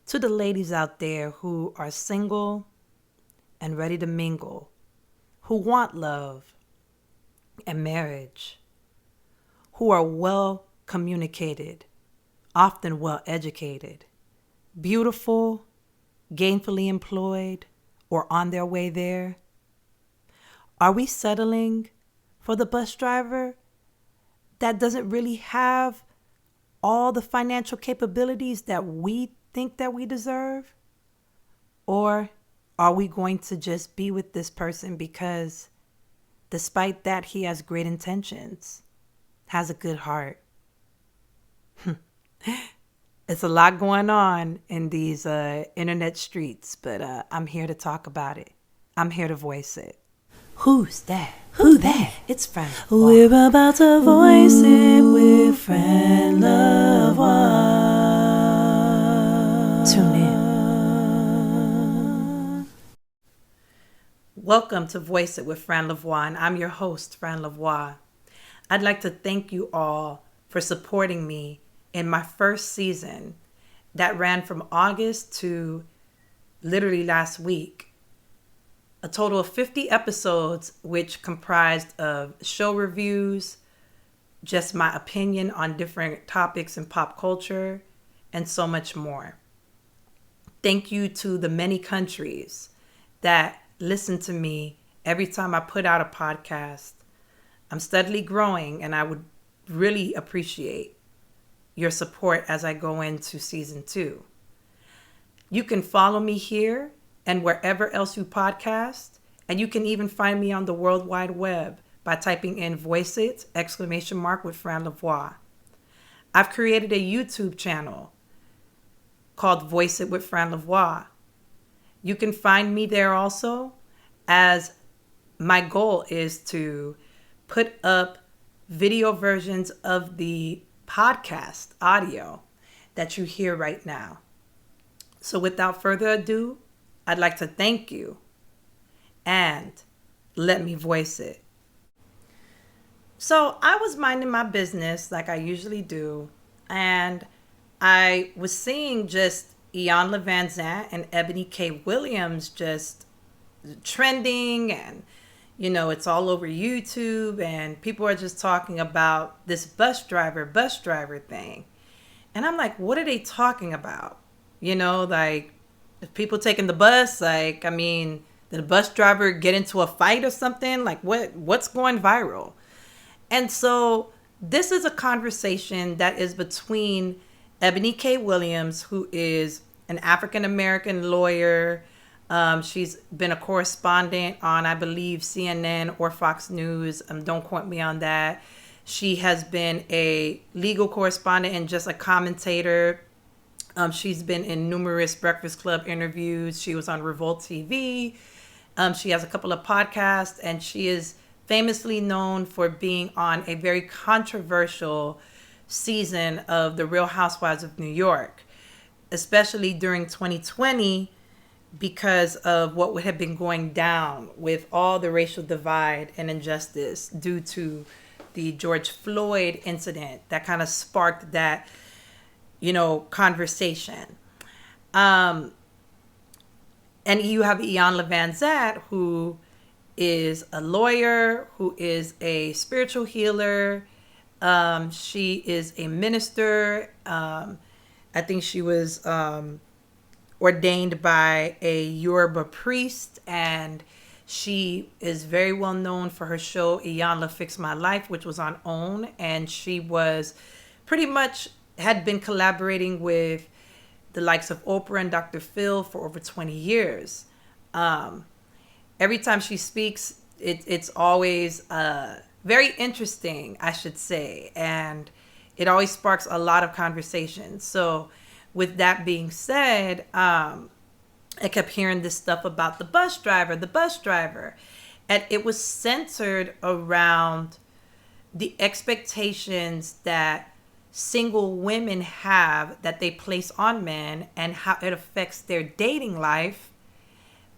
To the ladies out there who are single and ready to mingle, who want love and marriage, who are well communicated, often well educated, beautiful, gainfully employed, or on their way there. Are we settling for the bus driver that doesn't really have all the financial capabilities that we think that we deserve? Or are we going to just be with this person because despite that he has great intentions, has a good heart? It's a lot going on in these internet streets, but I'm here to talk about it. I'm here to voice it. Who's that? Who that? It's Fran LaVoix. We're about to voice it with Fran LaVoix. Tune in. Welcome to Voice It with Fran LaVoix, and I'm your host, Fran LaVoix. I'd like to thank you all for supporting me in my first season that ran from August to literally last week. A total of 50 episodes, which comprised of show reviews, just my opinion on different topics in pop culture, and so much more. Thank you to the many countries that listen to me every time I put out a podcast. I'm steadily growing, and I would really appreciate your support as I go into season 2. You can follow me here and wherever else you podcast, and you can even find me on the World Wide Web by typing in "Voice It!" with Fran LaVoix. I've created a YouTube channel called Voice It with Fran LaVoix. You can find me there also, as my goal is to put up video versions of the podcast audio that you hear right now. So without further ado, I'd like to thank you and let me voice it. So I was minding my business like I usually do, and I was seeing just Iyanla Vanzant and Eboni K just trending, and it's all over YouTube, and people are just talking about this bus driver thing. And I'm like, what are they talking about? Like, if people taking the bus, did the bus driver get into a fight or something? Like, what's going viral? And so this is a conversation that is between Eboni K, who is an African-American lawyer. She's been a correspondent on, I believe, CNN or Fox News. Don't quote me on that. She has been a legal correspondent and just a commentator. She's been in numerous Breakfast Club interviews. She was on Revolt TV. She has a couple of podcasts, and she is famously known for being on a very controversial season of The Real Housewives of New York, especially during 2020, because of what would have been going down with all the racial divide and injustice due to the George Floyd incident that kind of sparked that conversation. And you have Iyanla Vanzant, who is a lawyer, who is a spiritual healer. She is a minister. I think she was ordained by a Yoruba priest, and she is very well known for her show Iyanla Fix My Life, which was on OWN, and she was pretty much had been collaborating with the likes of Oprah and Dr. Phil for over 20 years. Every time she speaks, it's always very interesting, I should say, and it always sparks a lot of conversations. So with that being said, I kept hearing this stuff about the bus driver, and it was centered around the expectations that single women have that they place on men and how it affects their dating life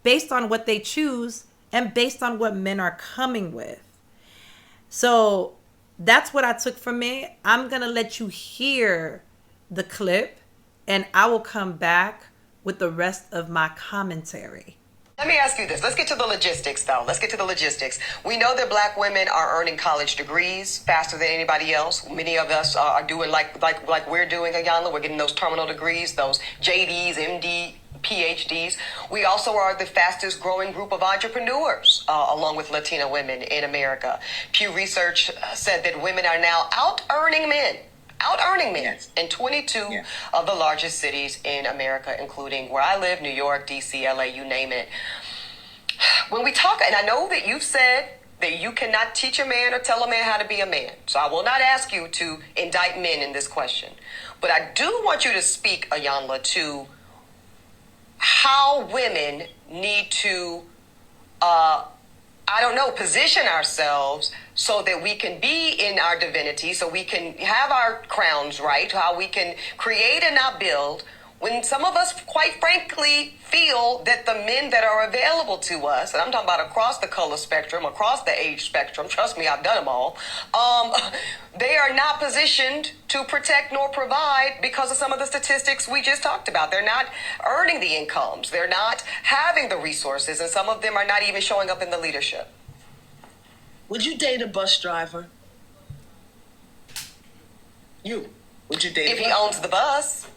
based on what they choose and based on what men are coming with. So that's what I took from it. I'm going to let you hear the clip, and I will come back with the rest of my commentary. Let me ask you this. Let's get to the logistics, though. Let's get to the logistics. We know that Black women are earning college degrees faster than anybody else. Many of us are doing like we're doing, Iyanla. We're getting those terminal degrees, those JDs, MD, PhDs. We also are the fastest growing group of entrepreneurs, along with Latina women in America. Pew Research said that women are now out-earning men Yes. in 22 of the largest cities in America, including where I live, New York, DC, LA, you name it. When we talk, and I know that you've said that you cannot teach a man or tell a man how to be a man, so I will not ask you to indict men in this question. But I do want you to speak, Iyanla, to how women need to position ourselves so that we can be in our divinity, so we can have our crowns right, how we can create and not build, when some of us, quite frankly, feel that the men that are available to us, and I'm talking about across the color spectrum, across the age spectrum, trust me, I've done them all, they are not positioned to protect nor provide because of some of the statistics we just talked about. They're not earning the incomes. They're not having the resources, and some of them are not even showing up in the leadership. Would you date a bus driver? Would you date if he owns the bus?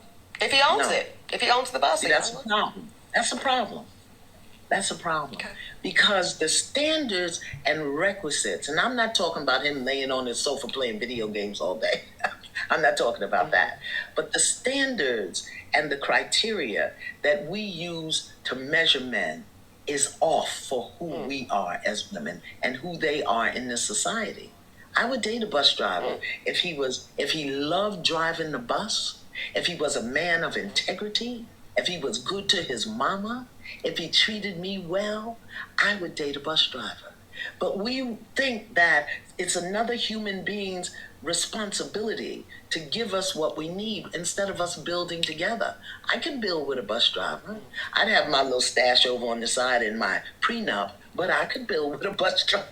If he owns No. it. If he owns the bus. See, that's a problem. That's a problem. That's a problem. Okay. Because the standards and requisites, and I'm not talking about him laying on his sofa playing video games all day. I'm not talking about that. But the standards and the criteria that we use to measure men is off for who we are as women and who they are in this society. I would date a bus driver if he loved driving the bus, if he was a man of integrity, if he was good to his mama, if he treated me well, I would date a bus driver. But we think that it's another human being's responsibility to give us what we need instead of us building together. I can build with a bus driver. I'd have my little stash over on the side in my prenup, but I could build with a bus driver.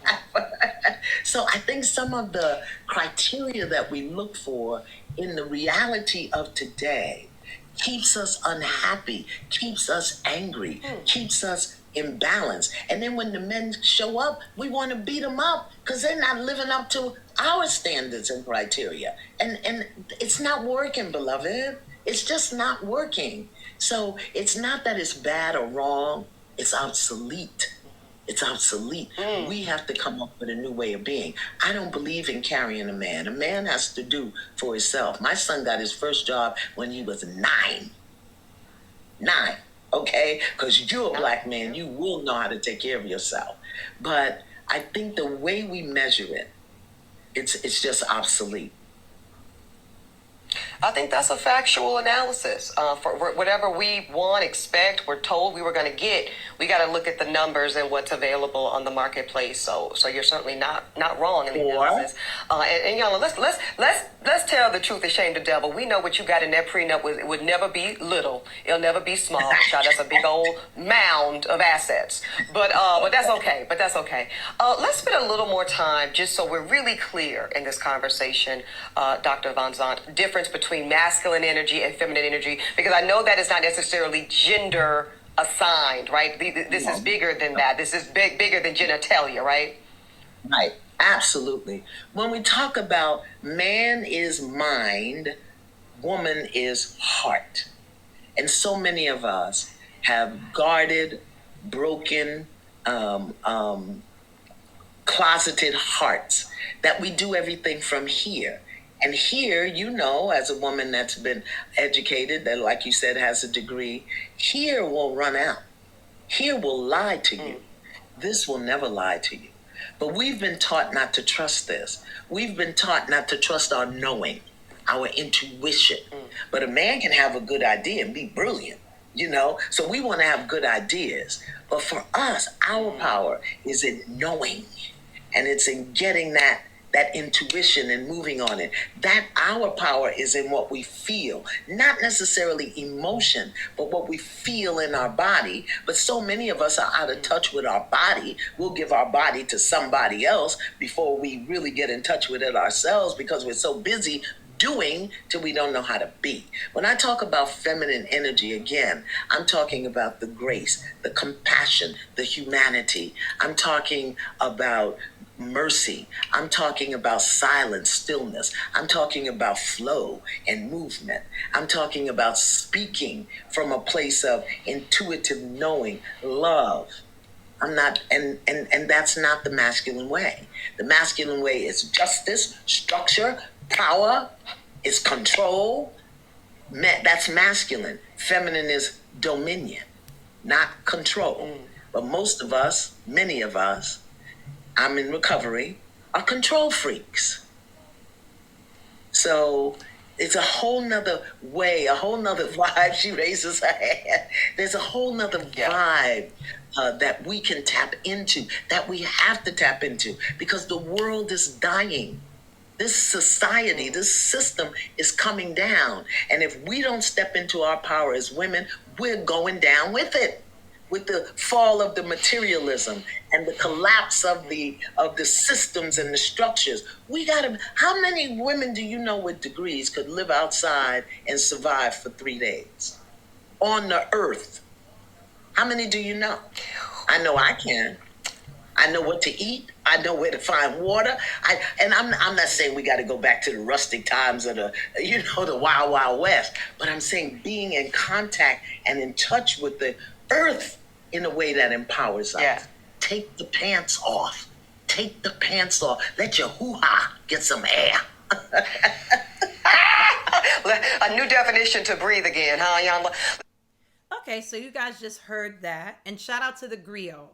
So I think some of the criteria that we look for in the reality of today keeps us unhappy, keeps us angry, keeps us imbalanced. And then when the men show up, we want to beat them up because they're not living up to our standards and criteria. And it's not working, beloved. It's just not working. So it's not that it's bad or wrong. It's obsolete. It's obsolete. We have to come up with a new way of being. I don't believe in carrying a man. A man has to do for himself. My son got his first job when he was 9. Okay? Because you're a black man, you will know how to take care of yourself. But I think the way we measure it, it's just obsolete. I think that's a factual analysis. For whatever we want, expect, we're told we were going to get, we got to look at the numbers and what's available on the marketplace. So you're certainly not wrong in the analysis. And Iyanla, let's tell the truth and shame the devil. We know what you got in that prenup would never be little. It'll never be small. Child, that's a big old mound of assets. But that's okay. Let's spend a little more time just so we're really clear in this conversation, Dr. Vanzant, difference between masculine energy and feminine energy, because I know that is not necessarily gender assigned, right? This is bigger than that. This is bigger than genitalia, right? Right. Absolutely. When we talk about man is mind, woman is heart. And so many of us have guarded, broken, closeted hearts that we do everything from here. And here, as a woman that's been educated, that, like you said, has a degree, here will run out. Here will lie to you. This will never lie to you. But we've been taught not to trust this. We've been taught not to trust our knowing, our intuition. But a man can have a good idea and be brilliant, So we want to have good ideas. But for us, our power is in knowing. And it's in getting that intuition and moving on it. That our power is in what we feel, not necessarily emotion, but what we feel in our body. But so many of us are out of touch with our body. We'll give our body to somebody else before we really get in touch with it ourselves because we're so busy doing till we don't know how to be. When I talk about feminine energy, again, I'm talking about the grace, the compassion, the humanity. I'm talking about mercy. I'm talking about silence, stillness. I'm talking about flow and movement. I'm talking about speaking from a place of intuitive knowing, love. I'm not, and that's not the masculine way. The masculine way is justice, structure, power, is control. That's masculine. Feminine is dominion, not control. But most of us, many of us, I'm in recovery, are control freaks. So it's a whole nother way, a whole nother vibe. She raises her hand. There's a whole nother vibe that we can tap into, that we have to tap into, because the world is dying. This society, this system is coming down. And if we don't step into our power as women, we're going down with it. With the fall of the materialism and the collapse of the systems and the structures. We gotta, how many women do you know with degrees could live outside and survive for 3 days? On the earth. How many do you know? I know I can. I know what to eat. I know where to find water. I'm not saying we got to go back to the rustic times of the wild, wild west. But I'm saying being in contact and in touch with the earth in a way that empowers us. Yeah. Take the pants off. Take the pants off. Let your hoo-ha get some air. A new definition to breathe again, huh, Iyanla? Okay, so you guys just heard that. And shout out to the griot.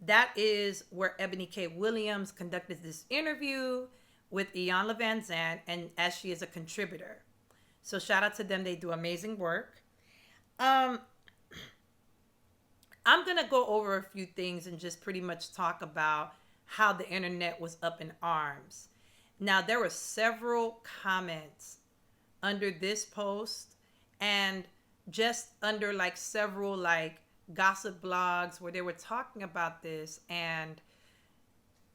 That is where Eboni K. Williams conducted this interview with Iyanla Vanzant, and as she is a contributor. So shout out to them. They do amazing work. I'm going to go over a few things and just pretty much talk about how the internet was up in arms. Now, there were several comments under this post and just under like several like gossip blogs where they were talking about this, and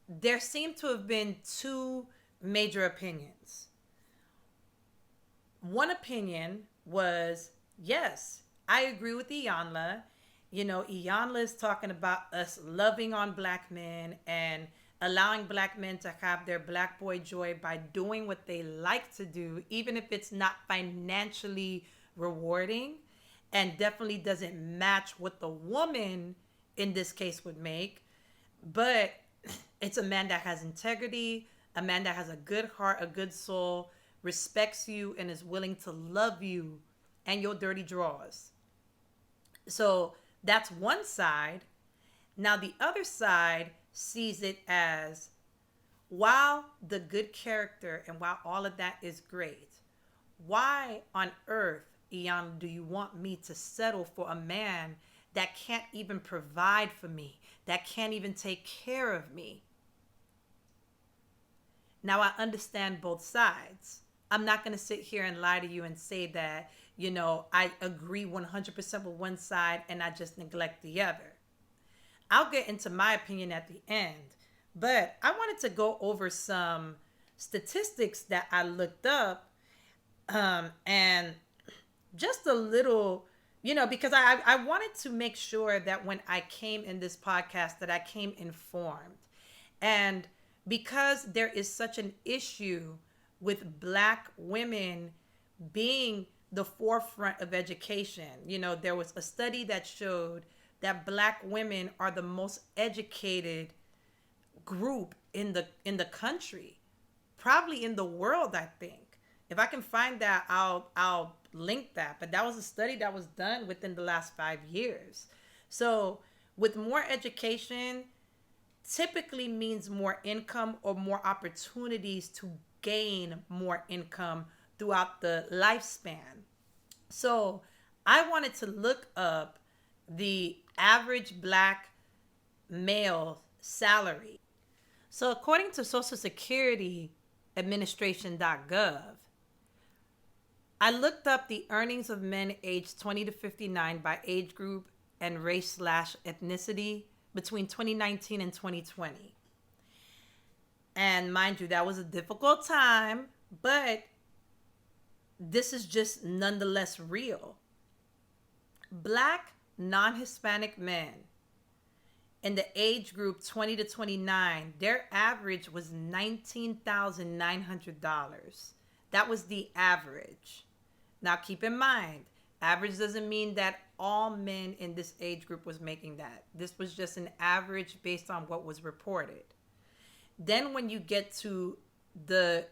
there seemed to have been two major opinions. One opinion was, yes, I agree with Iyanla. You know, Iyanla is talking about us loving on black men and allowing black men to have their black boy joy by doing what they like to do, even if it's not financially rewarding and definitely doesn't match what the woman in this case would make. But it's a man that has integrity, a man that has a good heart, a good soul, respects you, and is willing to love you and your dirty drawers. So that's one side. Now the other side sees it as, while the good character and while all of that is great, why on earth, Iyanla, do you want me to settle for a man that can't even provide for me, that can't even take care of me? Now, I understand both sides. I'm not going to sit here and lie to you and say that, you know, I agree 100% with one side and I just neglect the other. I'll get into my opinion at the end, but I wanted to go over some statistics that I looked up, and just a little, you know, because I wanted to make sure that when I came in this podcast that I came informed. And because there is such an issue with black women being the forefront of education, you know, there was a study that showed that black women are the most educated group in the country, probably in the world, I think. If I can find that, I'll link that. But that was a study that was done within the last 5 years. So with more education typically means more income or more opportunities to gain more income throughout the lifespan. So I wanted to look up the average black male salary. So according to Social Security Administration.gov, I looked up the earnings of men aged 20 to 59 by age group and race/ethnicity between 2019 and 2020. And mind you, that was a difficult time, but this is just nonetheless real. Black non-Hispanic men in the age group 20 to 29, their average was $19,900. That was the average. Now keep in mind, average doesn't mean that all men in this age group was making that. This was just an average based on what was reported. Then when you get to the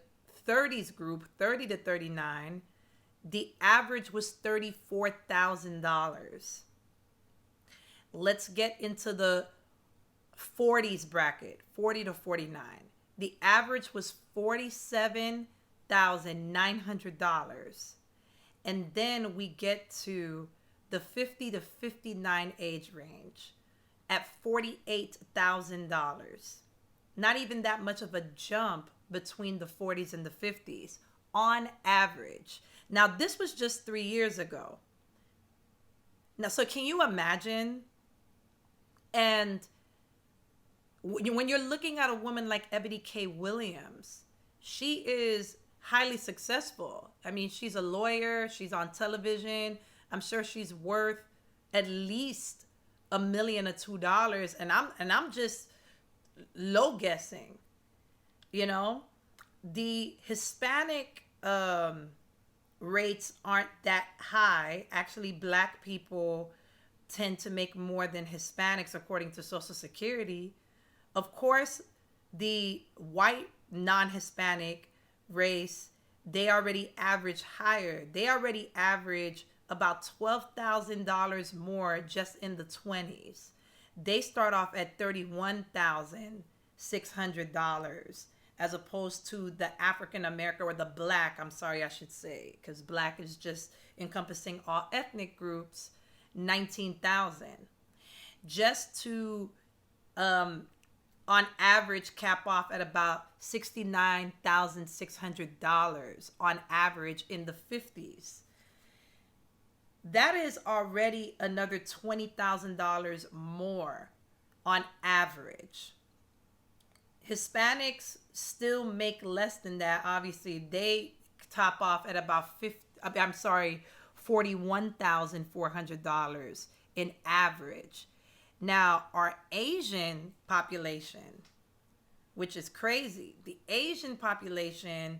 30s group, 30 to 39, the average was $34,000. Let's get into the 40s bracket, 40 to 49. The average was $47,900. And then we get to the 50 to 59 age range at $48,000. Not even that much of a jump between the 40s and the 50s on average. Now, this was just 3 years ago. Now, so can you imagine? And when you're looking at a woman like Eboni K. Williams, she is highly successful. I mean, she's a lawyer. She's on television. I'm sure she's worth at least $1 million or $2. And I'm just low guessing. You know, the Hispanic rates aren't that high. Actually, Black people tend to make more than Hispanics according to Social Security. Of course, the white non-Hispanic race, they already average higher. They already average about $12,000 more just in the 20s. They start off at $31,600 as opposed to the African American, or the Black, I'm sorry, I should say, because Black is just encompassing all ethnic groups, 19,000. Just to on average cap off at about $69,600 on average in the 50s. That is already another $20,000 more on average. Hispanics still make less than that. Obviously, they top off at about $41,400 in average. Now, our Asian population, which is crazy, the Asian population,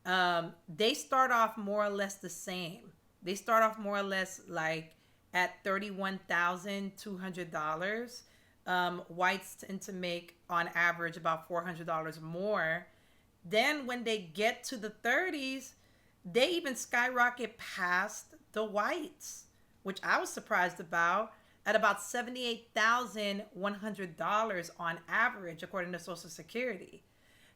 they start off more or less the same. They start off more or less like at $31,200. Whites tend to make on average about $400 more. Then when they get to the 30s, they even skyrocket past the whites, which I was surprised about, at about $78,100 on average, according to Social Security.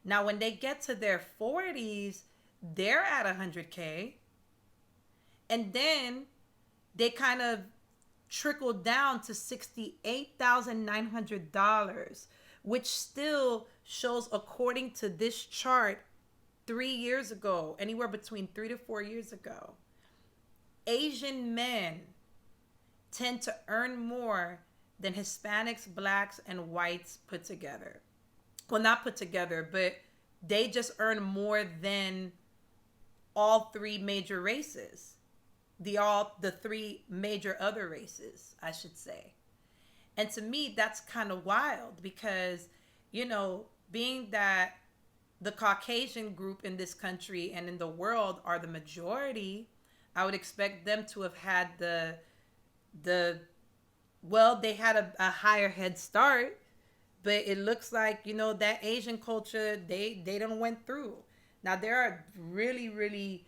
Now, when they get to their 40s, they're at $100K. And then they kind of trickle down to $68,900, which still shows, according to this chart, 3 years ago, anywhere between 3 to 4 years ago, Asian men tend to earn more than Hispanics, Blacks, and whites put together. Well, not put together, but they just earn more than all three major races. The three major other races, I should say. And to me, that's kind of wild because, you know, being that the Caucasian group in this country and in the world are the majority, I would expect them to have had they had a higher head start, but it looks like, you know, that Asian culture, they done went through. Now, there are really, really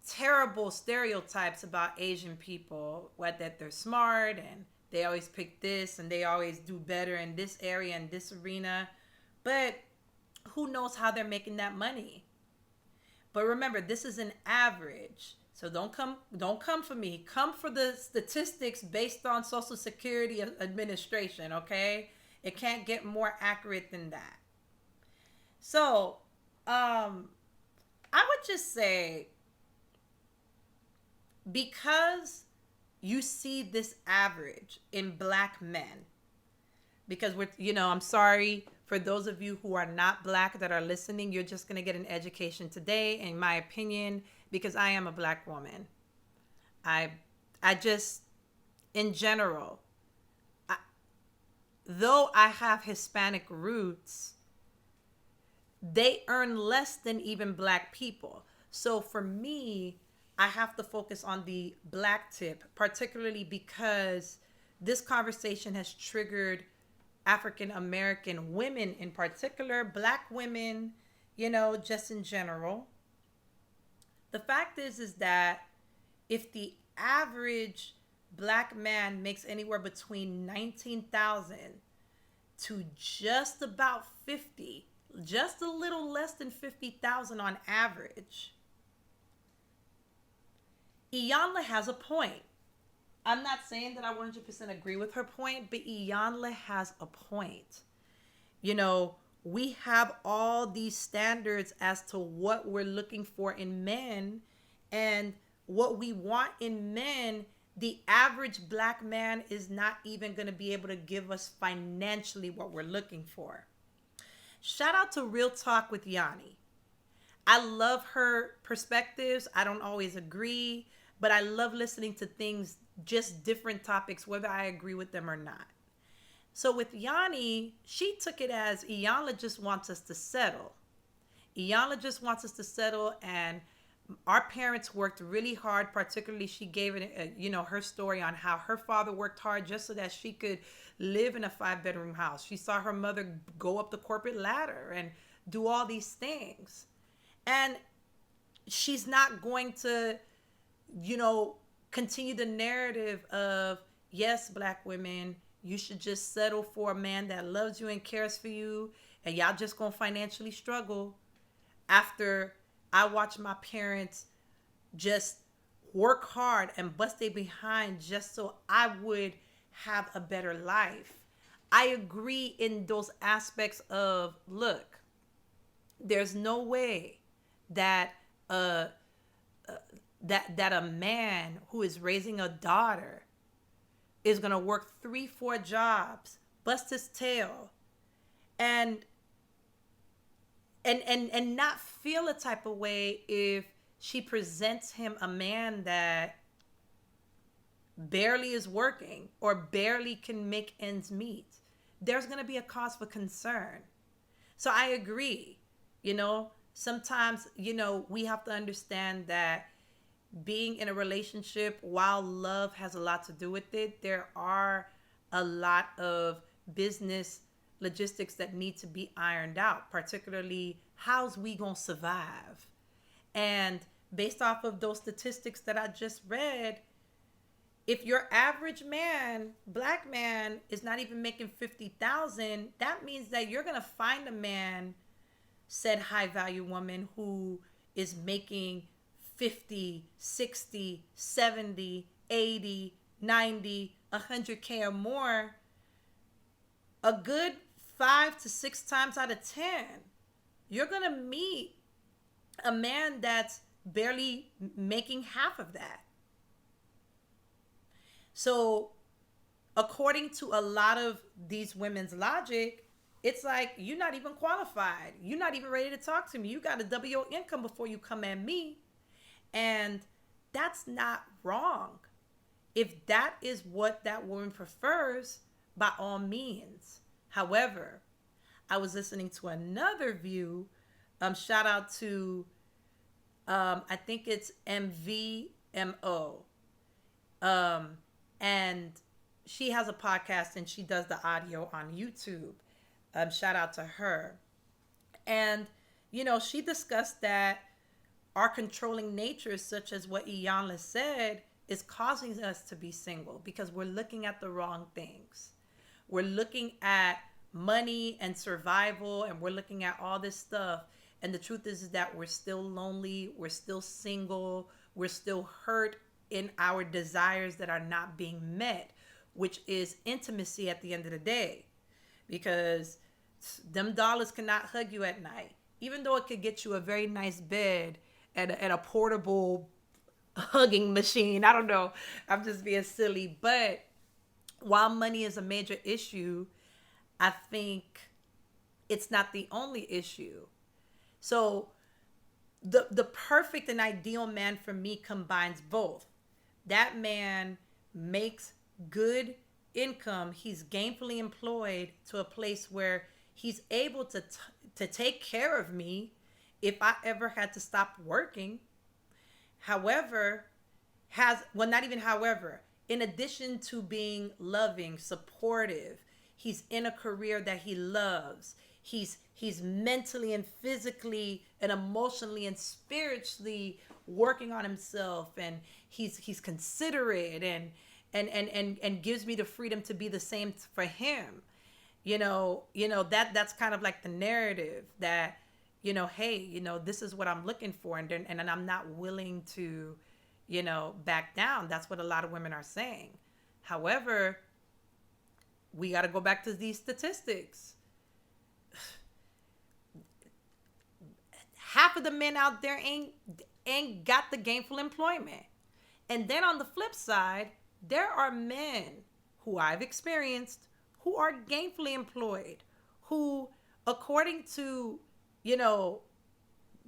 terrible stereotypes about Asian people, what that they're smart and they always pick this and they always do better in this area and this arena. But who knows how they're making that money? But remember, this is an average. So don't come for me. Come for the statistics based on Social Security Administration, okay? It can't get more accurate than that. So, I would just say, because you see this average in Black men, because I'm sorry for those of you who are not black that are listening. You're just going to get an education today, in my opinion, because I am a black woman. I just, in general, though I have Hispanic roots, they earn less than even black people. So for me, I have to focus on the black tip, particularly because this conversation has triggered African American women in particular, black women, just in general. The fact is that if the average black man makes anywhere between 19,000 to just about 50, just a little less than 50,000 on average, Iyanla has a point. I'm not saying that I 100% agree with her point, but Iyanla has a point. We have all these standards as to what we're looking for in men, and what we want in men, the average black man is not even going to be able to give us financially what we're looking for. Shout out to Real Talk with Yanni. I love her perspectives. I don't always agree, but I love listening to things, just different topics, whether I agree with them or not. So with Yanni, she took it as Iyanla just wants us to settle. Iyanla just wants us to settle, and our parents worked really hard. Particularly, she gave it, her story on how her father worked hard just so that she could live in a 5-bedroom house. She saw her mother go up the corporate ladder and do all these things. And she's not going to, continue the narrative of, yes, black women, you should just settle for a man that loves you and cares for you, and y'all just gonna financially struggle. After I watched my parents just work hard and bust their behind just so I would have a better life. I agree in those aspects of, look, there's no way that that a man who is raising a daughter is going to work 3-4 jobs, bust his tail, and not feel a type of way if she presents him a man that barely is working or barely can make ends meet. There's going to be a cause for concern. So I agree. Sometimes, we have to understand that being in a relationship, while love has a lot to do with it, there are a lot of business logistics that need to be ironed out, particularly how's we gonna survive. And based off of those statistics that I just read, if your average man, black man, is not even making 50,000, that means that you're gonna find a man, said high value woman, who is making 50, 60, 70, 80, 90, 100K or more, a good 5 to 6 times out of 10, you're going to meet a man that's barely making half of that. So according to a lot of these women's logic, it's like, you're not even qualified. You're not even ready to talk to me. You got to double your income before you come at me. And that's not wrong. If that is what that woman prefers, by all means. However, I was listening to another view. Shout out to, I think it's MVMO. And she has a podcast and she does the audio on YouTube. Shout out to her. And, she discussed that our controlling nature, such as what Iyanla said, is causing us to be single because we're looking at the wrong things. We're looking at money and survival, and we're looking at all this stuff. And the truth is that we're still lonely. We're still single. We're still hurt in our desires that are not being met, which is intimacy at the end of the day. Because them dollars cannot hug you at night. Even though it could get you a very nice bed and a portable hugging machine. I don't know. I'm just being silly. But while money is a major issue, I think it's not the only issue. So the perfect and ideal man for me combines both. That man makes good income. He's gainfully employed to a place where he's able to take care of me if I ever had to stop working. However, not even however, in addition to being loving, supportive, he's in a career that he loves. He's mentally and physically and emotionally and spiritually working on himself, and he's considerate and gives me the freedom to be the same for him. That's kind of like the narrative that, hey, this is what I'm looking for, and I'm not willing to, back down. That's what a lot of women are saying. However, we got to go back to these statistics. Half of the men out there ain't got the gainful employment. And then on the flip side, there are men who I've experienced who are gainfully employed, who, according to,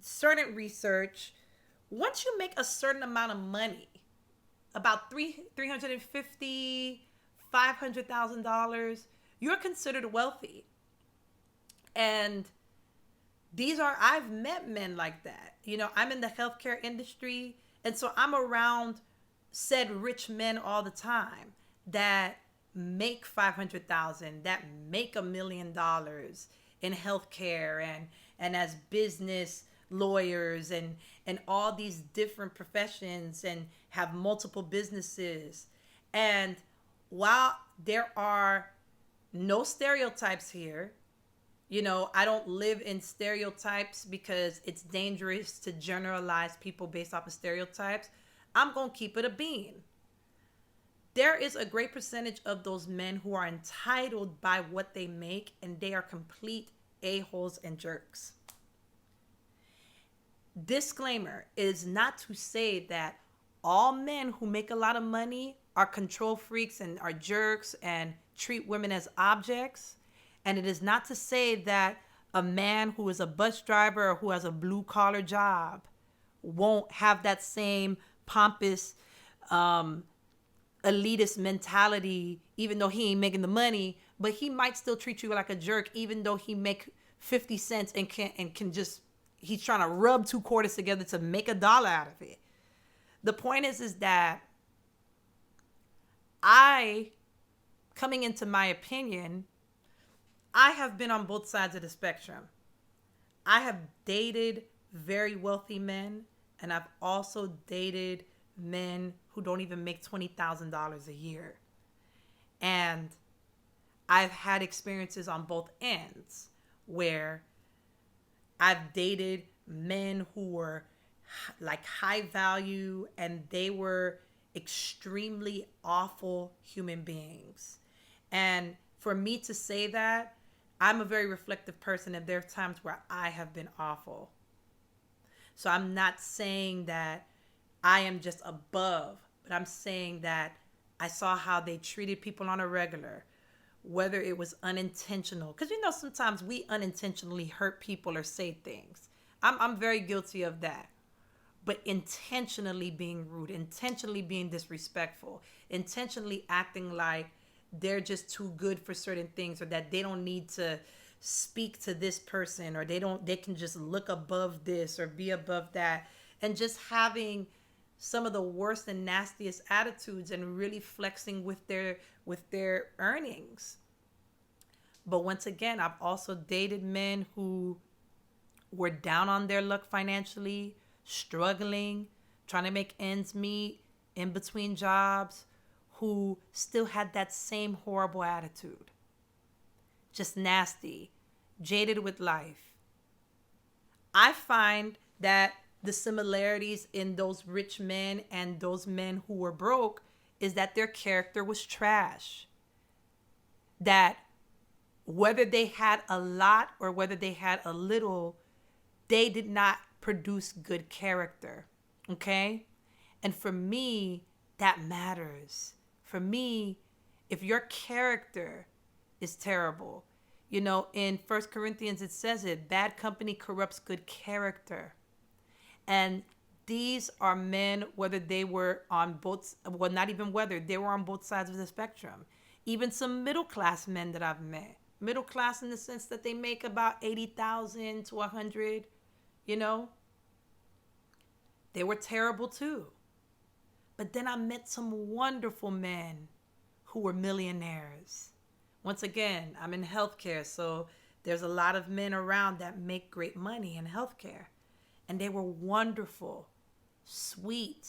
certain research, once you make a certain amount of money, about $350,000, $500,000, you're considered wealthy. And I've met men like that. I'm in the healthcare industry, and so I'm around said rich men all the time that make 500,000, that make $1 million in healthcare and as business lawyers and all these different professions, and have multiple businesses. And while there are no stereotypes here, I don't live in stereotypes because it's dangerous to generalize people based off of stereotypes. I'm going to keep it a bean. There is a great percentage of those men who are entitled by what they make, and they are complete a-holes and jerks. Disclaimer is not to say that all men who make a lot of money are control freaks and are jerks and treat women as objects. And it is not to say that a man who is a bus driver or who has a blue collar job won't have that same pompous, elitist mentality, even though he ain't making the money, but he might still treat you like a jerk, even though he make 50 cents and can just, he's trying to rub two quarters together to make $1 out of it. The point is that coming into my opinion, I have been on both sides of the spectrum. I have dated very wealthy men, and I've also dated men who don't even make $20,000 a year. And I've had experiences on both ends where I've dated men who were like high value, and they were extremely awful human beings. And for me to say that, I'm a very reflective person, and there are times where I have been awful. So I'm not saying that I am just above, but I'm saying that I saw how they treated people on a regular, whether it was unintentional. Because sometimes we unintentionally hurt people or say things. I'm very guilty of that. But intentionally being rude, intentionally being disrespectful, intentionally acting like they're just too good for certain things, or that they don't need to speak to this person, or they can just look above this or be above that, and just having some of the worst and nastiest attitudes and really flexing with their earnings. But once again, I've also dated men who were down on their luck financially, struggling, trying to make ends meet in between jobs, who still had that same horrible attitude. Just nasty, jaded with life. I find that the similarities in those rich men and those men who were broke is that their character was trash. That whether they had a lot or whether they had a little, they did not produce good character. Okay? And for me, that matters. For me, if your character is terrible, In First Corinthians, it says it, bad company corrupts good character. And these are men, whether they were on both, well, not even whether, they were on both sides of the spectrum. Even some middle class men that I've met. Middle class in the sense that they make about 80,000 to 100, They were terrible too. But then I met some wonderful men who were millionaires. Once again, I'm in healthcare, so there's a lot of men around that make great money in healthcare. And they were wonderful, sweet,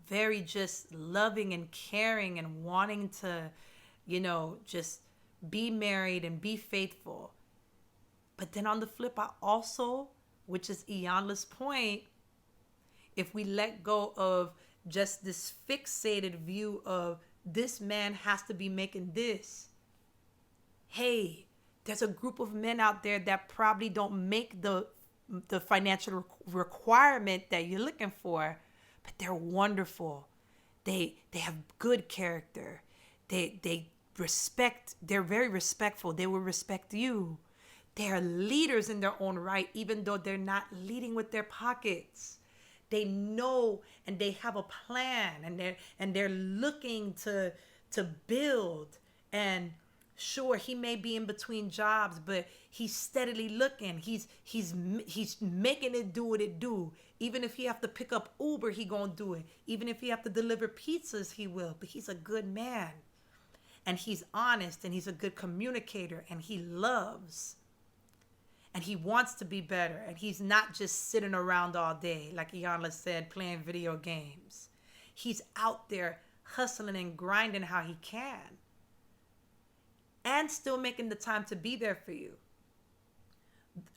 very just loving and caring and wanting to, just be married and be faithful. But then on the flip, I also, which is Iyanla's point, if we let go of just this fixated view of this man has to be making this, hey, there's a group of men out there that probably don't make the financial requirement that you're looking for, but they're wonderful. They have good character. They respect. They're very respectful. They will respect you. They are leaders in their own right, even though they're not leading with their pockets. They know and they have a plan, and they're looking to build. And sure, he may be in between jobs, but he's steadily looking. He's making it do what it do. Even if he have to pick up Uber, he gonna do it. Even if he have to deliver pizzas, he will. But he's a good man, and he's honest, and he's a good communicator, and he loves. And he wants to be better. And he's not just sitting around all day, like Iyanla said, playing video games. He's out there hustling and grinding how he can. And still making the time to be there for you.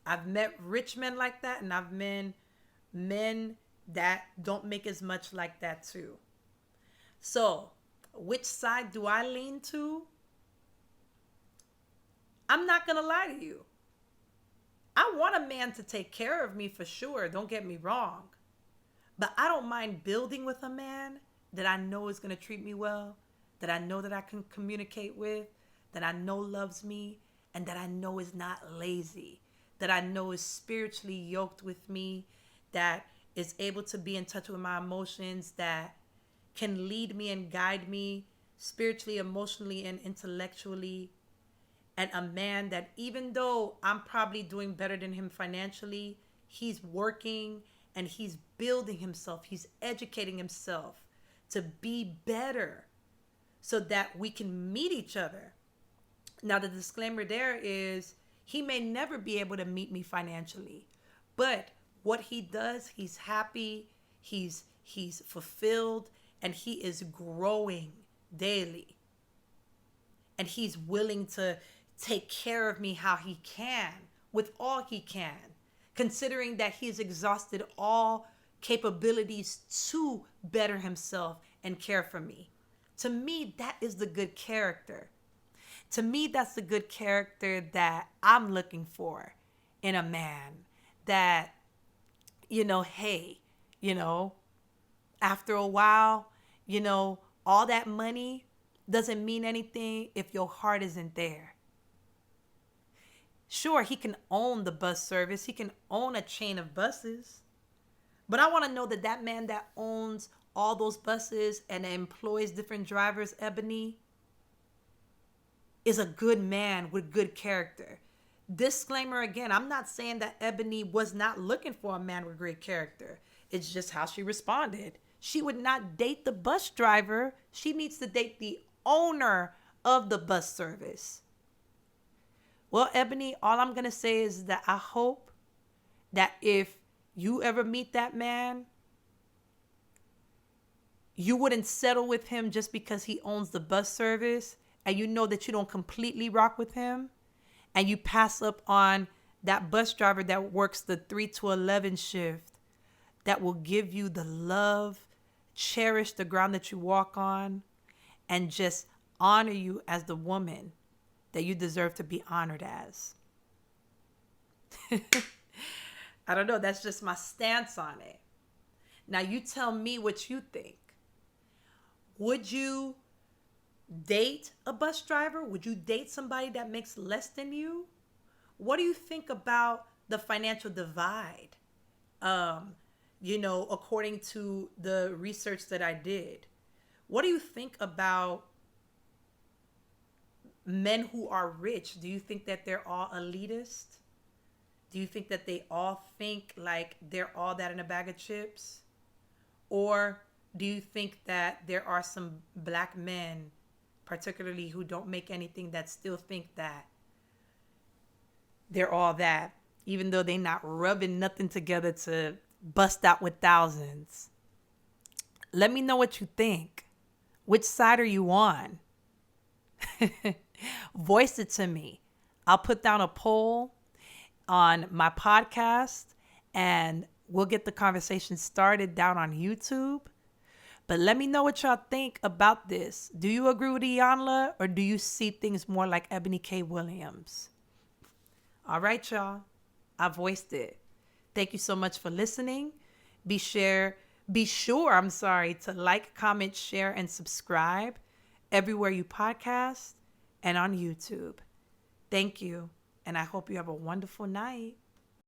I've met rich men like that, and I've met men that don't make as much like that too. So, which side do I lean to? I'm not going to lie to you. I want a man to take care of me for sure, don't get me wrong. But I don't mind building with a man that I know is going to treat me well, that I know that I can communicate with, that I know loves me, and that I know is not lazy, that I know is spiritually yoked with me, that is able to be in touch with my emotions, that can lead me and guide me spiritually, emotionally, and intellectually. And a man that, even though I'm probably doing better than him financially, he's working and he's building himself. He's educating himself to be better so that we can meet each other. Now, the disclaimer there is he may never be able to meet me financially, but what he does, he's happy, he's fulfilled, and he is growing daily. And he's willing to take care of me how he can, with all he can, considering that he's exhausted all capabilities to better himself and care for me. To me, that is the good character. To me, that's the good character that I'm looking for in a man. That, hey, after a while, all that money doesn't mean anything if your heart isn't there. Sure, he can own the bus service. He can own a chain of buses. But I want to know that man that owns all those buses and employs different drivers, Eboni, is a good man with good character. Disclaimer again, I'm not saying that Eboni was not looking for a man with great character. It's just how she responded. She would not date the bus driver. She needs to date the owner of the bus service. Well, Eboni, all I'm going to say is that I hope that if you ever meet that man, you wouldn't settle with him just because he owns the bus service, and you know that you don't completely rock with him, and you pass up on that bus driver that works the 3 to 11 shift, that will give you the love, cherish the ground that you walk on, and just honor you as the woman that you deserve to be honored as. I don't know. That's just my stance on it. Now, you tell me what you think. Would you date a bus driver? Would you date somebody that makes less than you? What do you think about the financial divide? According to the research that I did, what do you think about men who are rich? Do you think that they're all elitist? Do you think that they all think like they're all that in a bag of chips? Or do you think that there are some black men, particularly who don't make anything, that still think that they're all that, even though they're not rubbing nothing together to bust out with thousands? Let me know what you think. Which side are you on? Voice it to me. I'll put down a poll on my podcast and we'll get the conversation started down on YouTube. But let me know what y'all think about this. Do you agree with Iyanla, or do you see things more like Eboni K. Williams? All right, y'all. I voiced it. Thank you so much for listening. Be sure, to like, comment, share, and subscribe everywhere you podcast and on YouTube. Thank you, and I hope you have a wonderful night.